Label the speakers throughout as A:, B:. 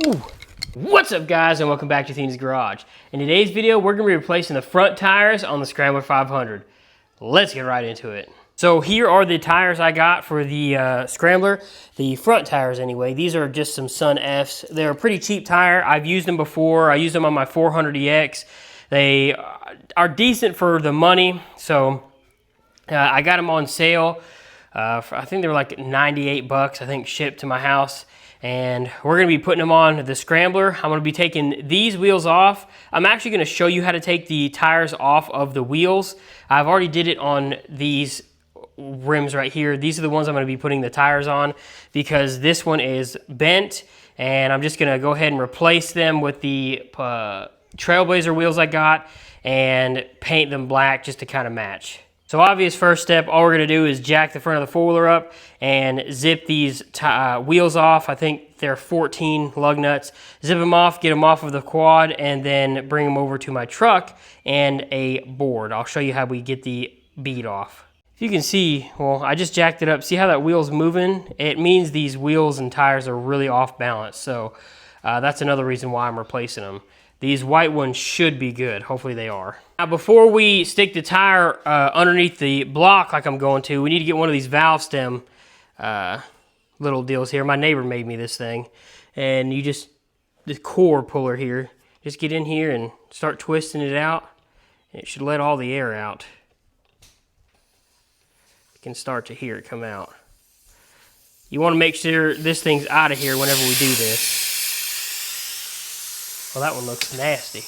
A: Ooh. What's up, guys, and welcome back to Thean's Garage. In today's video, we're going to be replacing the front tires on the Scrambler 500. Let's get right into it. So here are the tires I got for the Scrambler, the front tires anyway. These are just some Sun Fs. They're a pretty cheap tire. I've used them before. I used them on my 400EX. They are decent for the money, so I got them on sale. I think they were like 98 bucks, I think, shipped to my house. And we're going to be putting them on the Scrambler. I'm going to be taking these wheels off. I'm actually going to show you how to take the tires off of the wheels. I've already did it on these rims right here. These are the ones I'm going to be putting the tires on because this one is bent, and I'm just going to go ahead and replace them with the Trailblazer wheels I got and paint them black just to kind of match. So obvious first step, all we're going to do is jack the front of the four-wheeler up and zip these wheels off. I think they're 14 lug nuts. Zip them off, get them off of the quad, and then bring them over to my truck and a board. I'll show you how we get the bead off. If you can see, well, I just jacked it up. See how that wheel's moving? It means these wheels and tires are really off balance. So that's another reason why I'm replacing them. These white ones should be good. Hopefully they are. Now, before we stick the tire underneath the block like I'm going to, we need to get one of these valve stem little deals here. My neighbor made me this thing. And you just, this core puller here, just get in here and start twisting it out. And it should let all the air out. You can start to hear it come out. You want to make sure this thing's out of here whenever we do this. Well, that one looks nasty.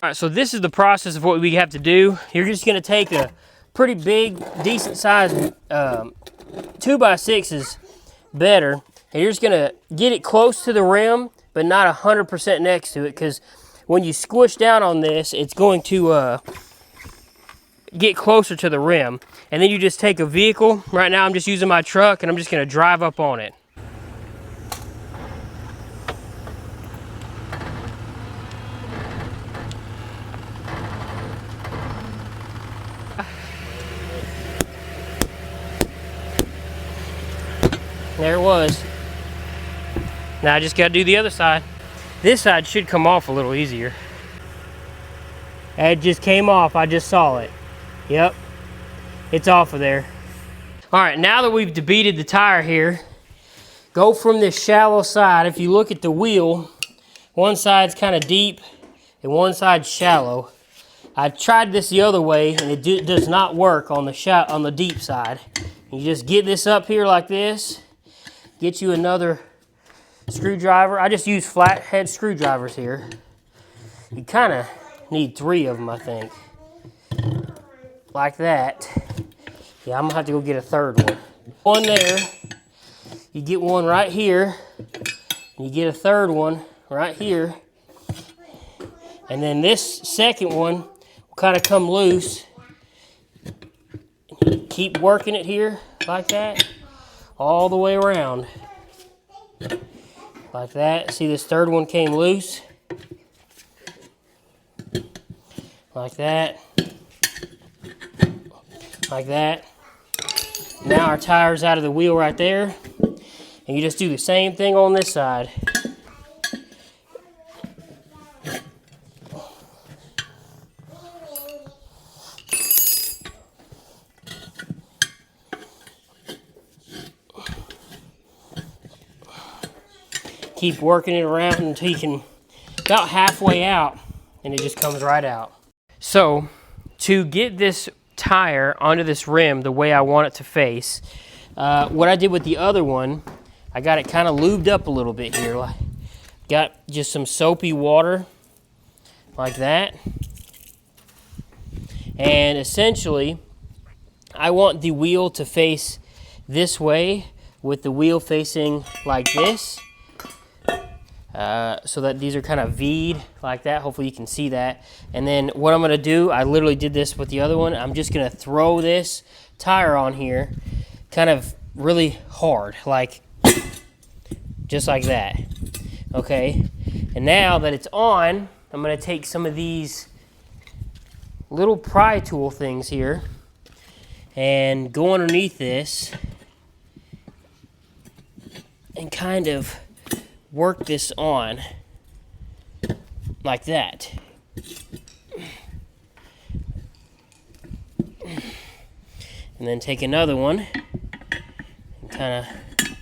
A: All right, so this is the process of what we have to do. You're just going to take a pretty big, decent sized 2x6 is better. And you're just going to get it close to the rim, but not 100% next to it, because when you squish down on this, it's going to get closer to the rim. And then you just take a vehicle. Right now I'm just using my truck, and I'm just going to drive up on it. There it was. Now I just got to do the other side. This side should come off a little easier. It just came off. I just saw it. Yep. It's off of there. All right, now that we've debeaded the tire here, go from this shallow side. If you look at the wheel, one side's kind of deep and one side's shallow. I tried this the other way and it does not work on the deep side. You just get this up here like this. Get you another screwdriver. I just use flathead screwdrivers here. You kind of need 3 of them, I think. Like that. Yeah, I'm gonna have to go get a third one. One there. You get one right here. You get a third one right here. And then this second one will kind of come loose. Keep working it here like that. All the way around. Like that. See, this third one came loose. Like that. Like that. Now our tire's out of the wheel right there. And you just do the same thing on this side. Keep working it around until you can about halfway out, and it just comes right out. So to get this tire onto this rim the way I want it to face, what I did with the other one, I got it kind of lubed up a little bit here. Got just some soapy water like that, and essentially I want the wheel to face this way with the wheel facing like this. So that these are kind of V'd like that. Hopefully you can see that. And then what I'm going to do, I literally did this with the other one. I'm just going to throw this tire on here kind of really hard, like just like that. Okay. And now that it's on, I'm going to take some of these little pry tool things here and go underneath this and kind of work this on like that. And then take another one and kind of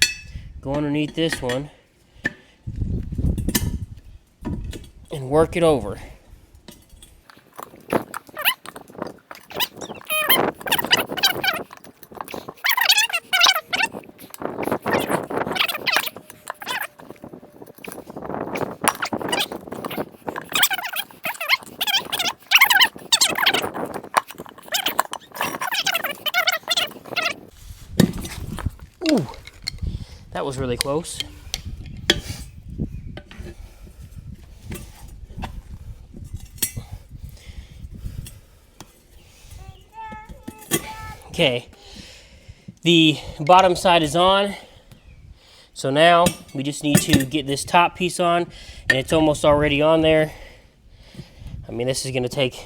A: go underneath this one and work it over. Ooh, that was really close. Okay, the bottom side is on, so now we just need to get this top piece on, and it's almost already on there. I mean, this is going to take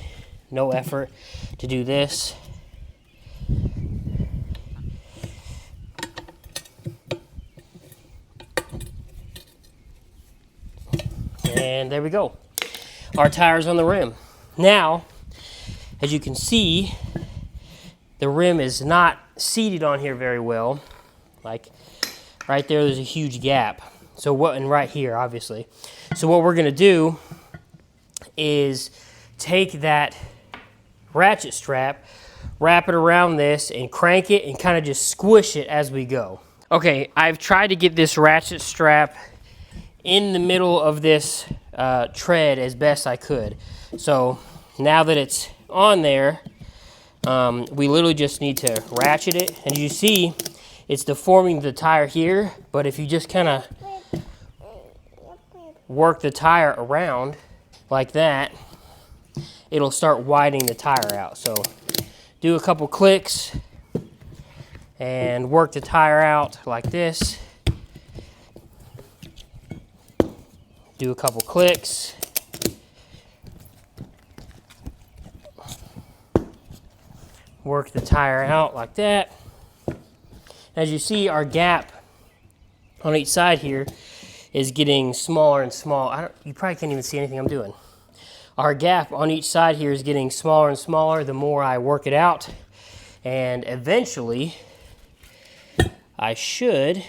A: no effort to do this. And there we go. Our tire's on the rim. Now, as you can see, the rim is not seated on here very well. Like right there's a huge gap. So what, and right here, obviously. So what we're gonna do is take that ratchet strap, wrap it around this, and crank it and kind of just squish it as we go. Okay, I've tried to get this ratchet strap in the middle of this tread as best I could. So now that it's on there, we literally just need to ratchet it. And you see, it's deforming the tire here, but if you just kind of work the tire around like that, it'll start widening the tire out. So do a couple clicks and work the tire out like this. Do a couple clicks. Work the tire out like that. As you see, our gap on each side here is getting smaller and smaller. You probably can't even see anything I'm doing. Our gap on each side here is getting smaller and smaller the more I work it out. And eventually, I should,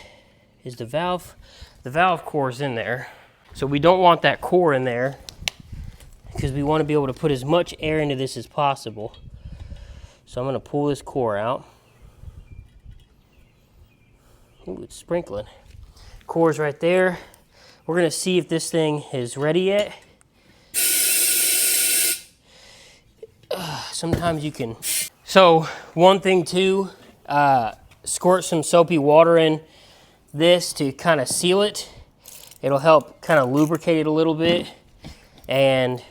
A: is the valve core is in there. So we don't want that core in there because we want to be able to put as much air into this as possible. So I'm going to pull this core out. Ooh, it's sprinkling. Core's right there. We're going to see if this thing is ready yet. Sometimes you can. So one thing too, squirt some soapy water in this to kind of seal it. It'll help kind of lubricate it a little bit. And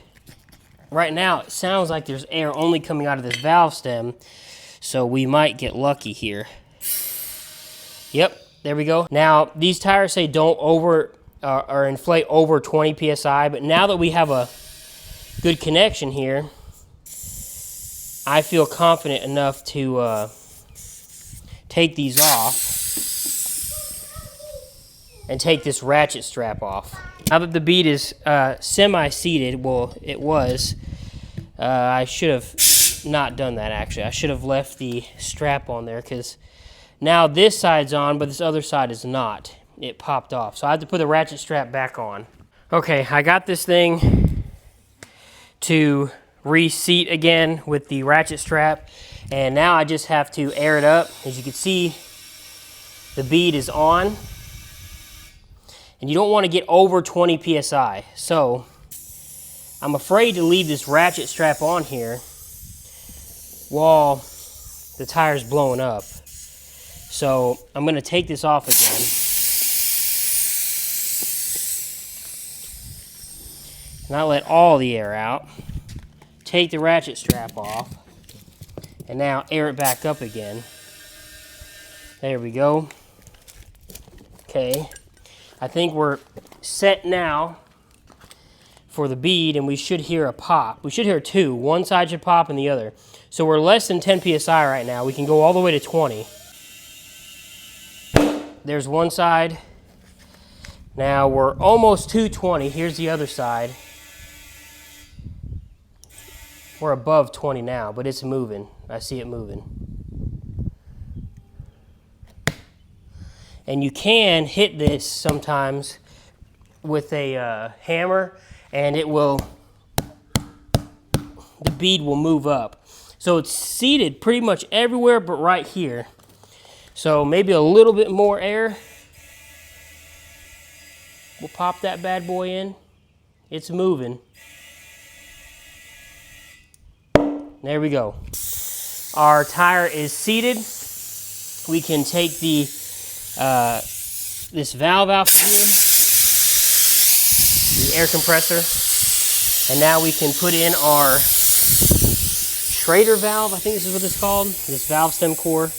A: right now it sounds like there's air only coming out of this valve stem, so we might get lucky here. Yep, there we go. Now these tires say don't or inflate over 20 psi, but now that we have a good connection here, I feel confident enough to take these off and take this ratchet strap off. Now that the bead is semi-seated, well, it was, I should have not done that actually. I should have left the strap on there because now this side's on, but this other side is not. It popped off. So I have to put the ratchet strap back on. Okay, I got this thing to reseat again with the ratchet strap, and now I just have to air it up. As you can see, the bead is on. And you don't want to get over 20 psi. So I'm afraid to leave this ratchet strap on here while the tire's blowing up. So I'm going to take this off again. Not let all the air out. Take the ratchet strap off. And now air it back up again. There we go. Okay. I think we're set now for the bead, and we should hear a pop. We should hear two. One side should pop and the other. So we're less than 10 psi right now. We can go all the way to 20. There's one side. Now we're almost 220. Here's the other side. We're above 20 now, but it's moving. I see it moving. And you can hit this sometimes with a hammer, and it will, the bead will move up. So it's seated pretty much everywhere but right here. So maybe a little bit more air. We'll pop that bad boy in. It's moving. There we go. Our tire is seated. We can take the this valve out here, the air compressor, and now we can put in our Schrader valve. I think this is what it's called. This valve stem core.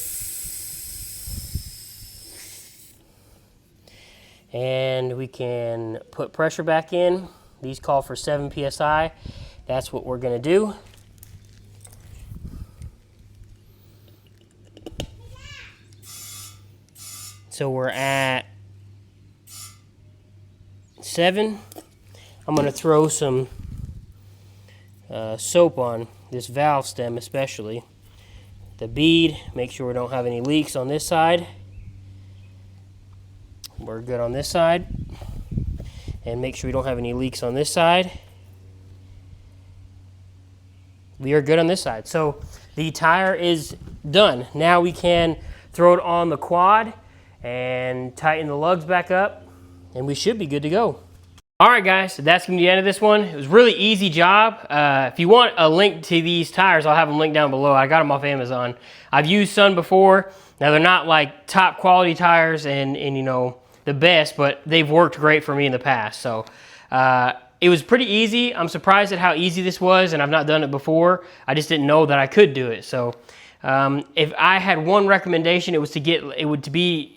A: And we can put pressure back in. These call for 7 psi. That's what we're going to do. So we're at 7. I'm going to throw some soap on this valve stem, especially the bead. Make sure we don't have any leaks on this side. We're good on this side. And make sure we don't have any leaks on this side. We are good on this side. So the tire is done. Now we can throw it on the quad and tighten the lugs back up, and we should be good to go. All right, guys, so that's gonna be the end of this one. It was a really easy job. If you want a link to these tires, I'll have them linked down below. I got them off Amazon. I've used Sun before. Now they're not like top quality tires and you know, the best, but they've worked great for me in the past. So it was pretty easy. I'm surprised at how easy this was, and I've not done it before. I just didn't know that I could do it. So if I had one recommendation, it would be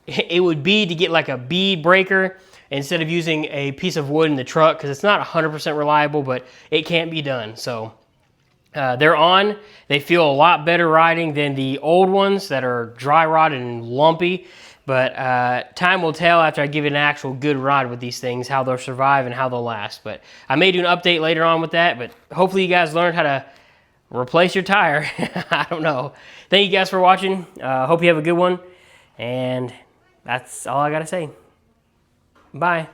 A: to get like a bead breaker instead of using a piece of wood in the truck, because it's not 100% reliable, but it can't be done. So they're on. They feel a lot better riding than the old ones that are dry rotted and lumpy. But time will tell after I give it an actual good ride with these things, how they'll survive and how they'll last. But I may do an update later on with that, but hopefully you guys learned how to replace your tire. I don't know. Thank you guys for watching. Hope you have a good one. And that's all I got to say. Bye.